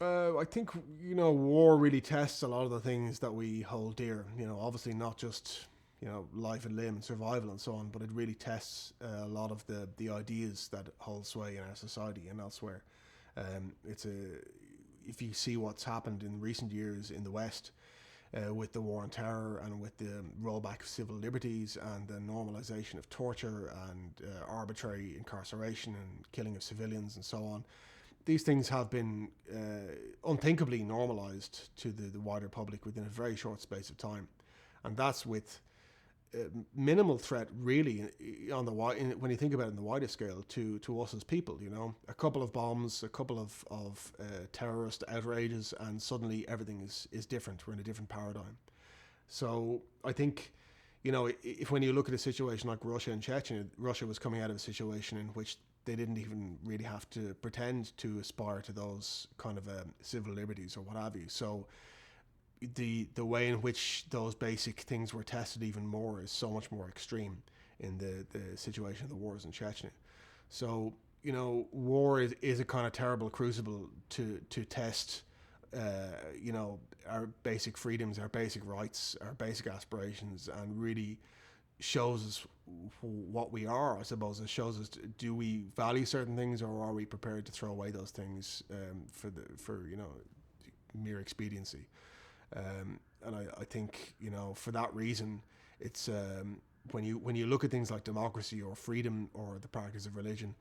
I think war really tests a lot of the things that we hold dear. Obviously not just life and limb, survival and so on, but it really tests a lot of the ideas that hold sway in our society and elsewhere. It's a If you see what's happened in recent years in the West, with the war on terror and with the rollback of civil liberties and the normalization of torture and arbitrary incarceration and killing of civilians and so on, these things have been unthinkably normalized to the wider public within a very short space of time. And that's with minimal threat, really, when you think about it in the wider scale, to us as people. A couple of bombs, a couple of terrorist outrages, and suddenly everything is different. We're in a different paradigm. So I think, if when you look at a situation like Russia and Chechnya, Russia was coming out of a situation in which they didn't even really have to pretend to aspire to those kind of civil liberties or what have you. So the way in which those basic things were tested even more is so much more extreme in the situation of the wars in Chechnya. So war is a kind of terrible crucible to test. Our basic freedoms, our basic rights, our basic aspirations, and really shows us what we are. I suppose it shows us, do we value certain things, or are we prepared to throw away those things for mere expediency. And I think for that reason, it's when you look at things like democracy or freedom or the practice of religion,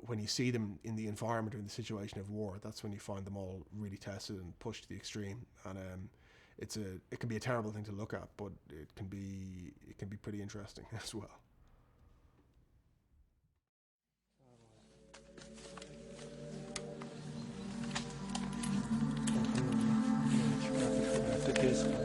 when you see them in the environment or in the situation of war, that's when you find them all really tested and pushed to the extreme. And it can be a terrible thing to look at, but it can be pretty interesting as well. Takiego.